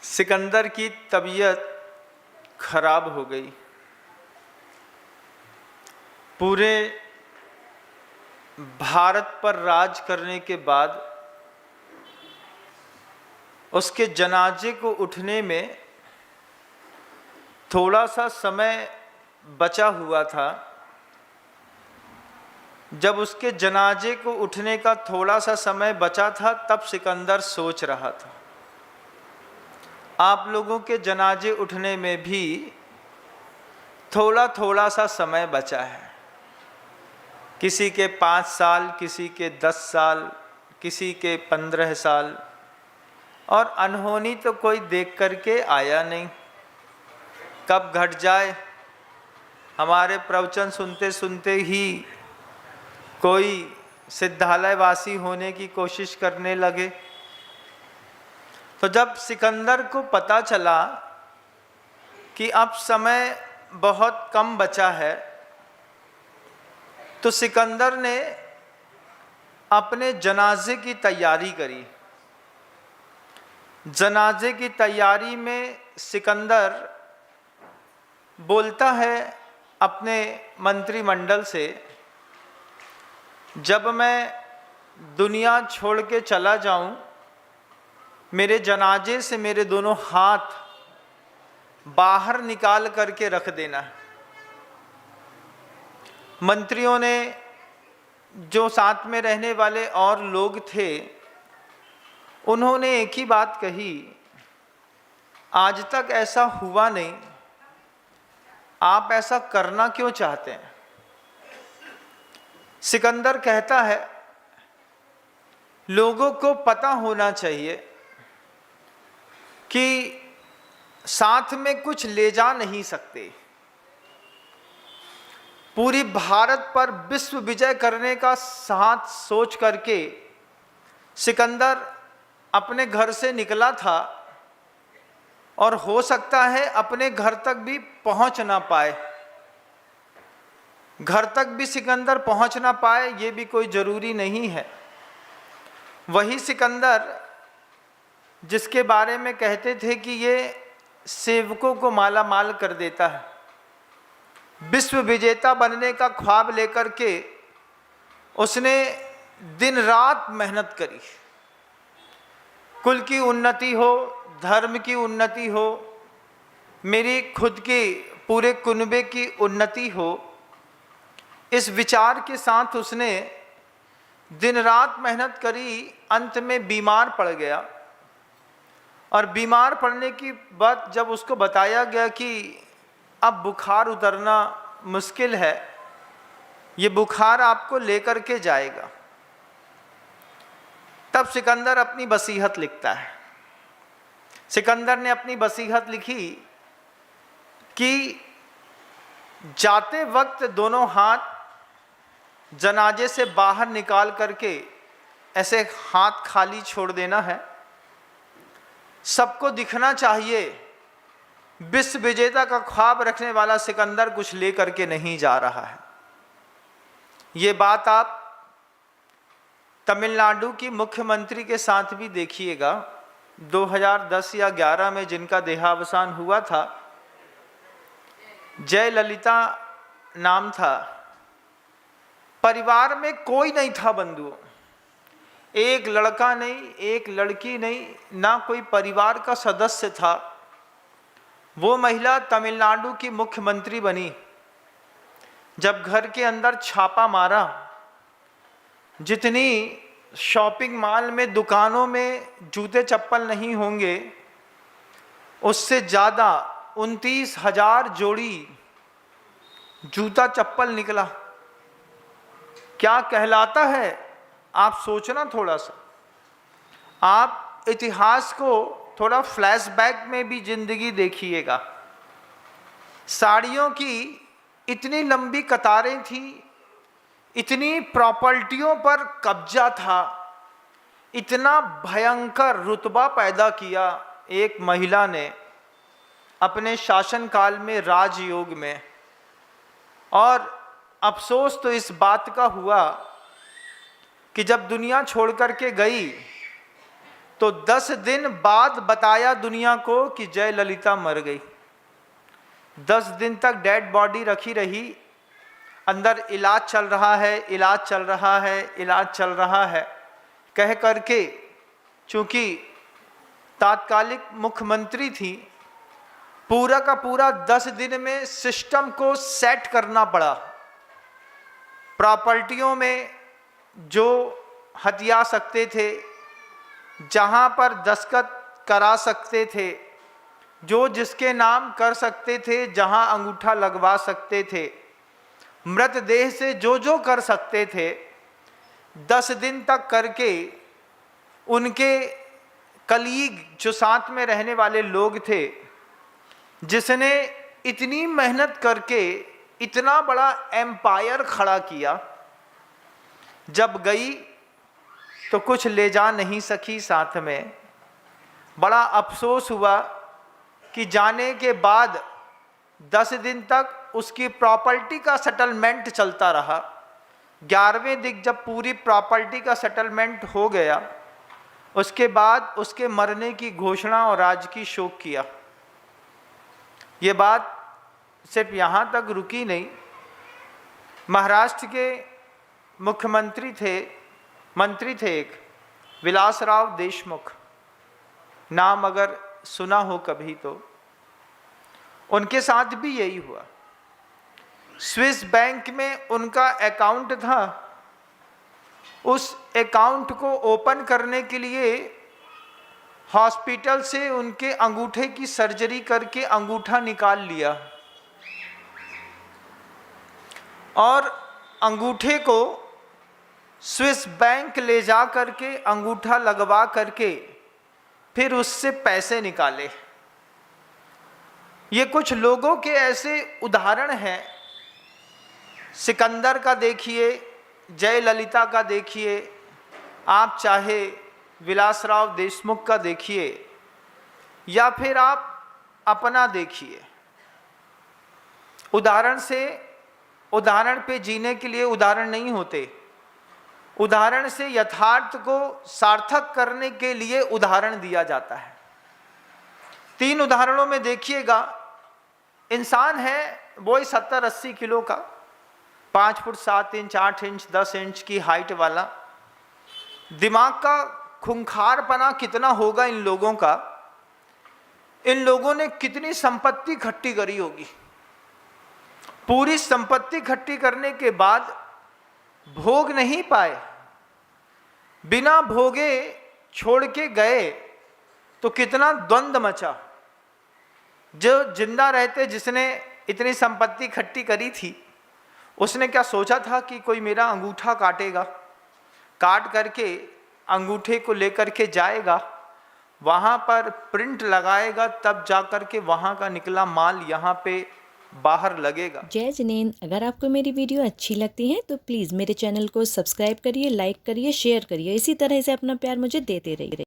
सिकंदर की तबीयत खराब हो गई। पूरे भारत पर राज करने के बाद उसके जनाजे को उठने में थोड़ा सा समय बचा हुआ था। जब उसके जनाजे को उठने का थोड़ा सा समय बचा था तब सिकंदर सोच रहा था, आप लोगों के जनाजे उठने में भी थोड़ा थोड़ा सा समय बचा है। किसी के 5 साल, किसी के 10 साल, किसी के 15 साल, और अनहोनी तो कोई देख करके आया नहीं। कब घट जाए, हमारे प्रवचन सुनते सुनते ही कोई सिद्धालयवासी होने की कोशिश करने लगे। तो जब सिकंदर को पता चला कि अब समय बहुत कम बचा है, तो सिकंदर ने अपने जनाजे की तैयारी करी। जनाजे की तैयारी में सिकंदर बोलता है अपने मंत्रिमंडल से, जब मैं दुनिया छोड़ के चला जाऊं, मेरे जनाजे से मेरे दोनों हाथ बाहर निकाल करके रख देना है। मंत्रियों ने, जो साथ में रहने वाले और लोग थे, उन्होंने एक ही बात कही, आज तक ऐसा हुआ नहीं, आप ऐसा करना क्यों चाहते हैं? सिकंदर कहता है, लोगों को पता होना चाहिए कि साथ में कुछ ले जा नहीं सकते। पूरी भारत पर विश्व विजय करने का साथ सोच करके सिकंदर अपने घर से निकला था, और हो सकता है अपने घर तक भी पहुंच ना पाए। घर तक भी सिकंदर पहुंच ना पाए, ये भी कोई जरूरी नहीं है। वही सिकंदर जिसके बारे में कहते थे कि ये सेवकों को माला माल कर देता है, विश्व विजेता बनने का ख्वाब लेकर के उसने दिन रात मेहनत करी। कुल की उन्नति हो, धर्म की उन्नति हो, मेरी खुद की पूरे कुनबे की उन्नति हो, इस विचार के साथ उसने दिन रात मेहनत करी। अंत में बीमार पड़ गया, और बीमार पड़ने की बात जब उसको बताया गया कि अब बुखार उतरना मुश्किल है, ये बुखार आपको लेकर के जाएगा, तब सिकंदर अपनी वसीयत लिखता है। सिकंदर ने अपनी वसीयत लिखी कि जाते वक्त दोनों हाथ जनाजे से बाहर निकाल करके ऐसे हाथ खाली छोड़ देना है। सबको दिखना चाहिए विश्व विजेता का ख्वाब रखने वाला सिकंदर कुछ लेकर के नहीं जा रहा है। ये बात आप तमिलनाडु की मुख्यमंत्री के साथ भी देखिएगा। 2010 या 11 में जिनका देहावसान हुआ था, जयललिता नाम था, परिवार में कोई नहीं था बंधु, एक लड़का नहीं, एक लड़की नहीं, ना कोई परिवार का सदस्य था। वो महिला तमिलनाडु की मुख्यमंत्री बनी। जब घर के अंदर छापा मारा, जितनी शॉपिंग मॉल में, दुकानों में जूते चप्पल नहीं होंगे, उससे ज़्यादा 29,000 जोड़ी जूता चप्पल निकला। क्या कहलाता है, आप सोचना थोड़ा सा। आप इतिहास को थोड़ा फ्लैशबैक में भी जिंदगी देखिएगा। साड़ियों की इतनी लंबी कतारें थी, इतनी प्रॉपर्टियों पर कब्जा था, इतना भयंकर रुतबा पैदा किया एक महिला ने अपने शासनकाल में, राजयोग में। और अफसोस तो इस बात का हुआ कि जब दुनिया छोड़ कर के गई तो 10 दिन बाद बताया दुनिया को कि जयललिता मर गई। 10 दिन तक डेड बॉडी रखी रही, अंदर इलाज चल रहा है, इलाज चल रहा है, इलाज चल रहा है कह करके, चूंकि तात्कालिक मुख्यमंत्री थी, पूरा का पूरा 10 दिन में सिस्टम को सेट करना पड़ा। प्रॉपर्टियों में जो हथिया सकते थे, जहां पर दस्तखत करा सकते थे, जो जिसके नाम कर सकते थे, जहां अंगूठा लगवा सकते थे, मृतदेह से जो जो कर सकते थे, 10 दिन तक करके उनके कलीग जो साथ में रहने वाले लोग थे, जिसने इतनी मेहनत करके इतना बड़ा एम्पायर खड़ा किया, जब गई तो कुछ ले जा नहीं सकी साथ में। बड़ा अफसोस हुआ कि जाने के बाद 10 दिन तक उसकी प्रॉपर्टी का सेटलमेंट चलता रहा। 11वें दिन जब पूरी प्रॉपर्टी का सेटलमेंट हो गया, उसके बाद उसके मरने की घोषणा और राजकीय शोक किया। ये बात सिर्फ यहाँ तक रुकी नहीं। महाराष्ट्र के मुख्यमंत्री थे, मंत्री थे एक, विलासराव देशमुख, नाम अगर सुना हो कभी तो, उनके साथ भी यही हुआ। स्विस बैंक में उनका अकाउंट था, उस अकाउंट को ओपन करने के लिए हॉस्पिटल से उनके अंगूठे की सर्जरी करके अंगूठा निकाल लिया और अंगूठे को स्विस बैंक ले जा करके अंगूठा लगवा करके फिर उससे पैसे निकाले। ये कुछ लोगों के ऐसे उदाहरण हैं। सिकंदर का देखिए, जयललिता का देखिए, आप चाहे विलासराव देशमुख का देखिए, या फिर आप अपना देखिए। उदाहरण पे जीने के लिए उदाहरण नहीं होते, उदाहरण से यथार्थ को सार्थक करने के लिए उदाहरण दिया जाता है। 3 उदाहरणों में देखिएगा, इंसान है वही 70-80 किलो का, 5 फुट 7 इंच 8 इंच 10 इंच की हाइट वाला। दिमाग का खूंखारपना कितना होगा इन लोगों का, इन लोगों ने कितनी संपत्ति इकट्ठी करी होगी। पूरी संपत्ति इकट्ठी करने के बाद भोग नहीं पाए, बिना भोगे छोड़ के गए तो कितना द्वंद्व मचा। जो जिंदा रहते जिसने इतनी संपत्ति इकट्ठी करी थी, उसने क्या सोचा था कि कोई मेरा अंगूठा काटेगा, काट करके अंगूठे को लेकर के जाएगा, वहाँ पर प्रिंट लगाएगा, तब जाकर के वहाँ का निकला माल यहाँ पे बाहर लगेगा। जय जिनेंद्र, अगर आपको मेरी वीडियो अच्छी लगती है तो प्लीज़ मेरे चैनल को सब्सक्राइब करिए, लाइक करिए, शेयर करिए। इसी तरह से अपना प्यार मुझे देते रहिए।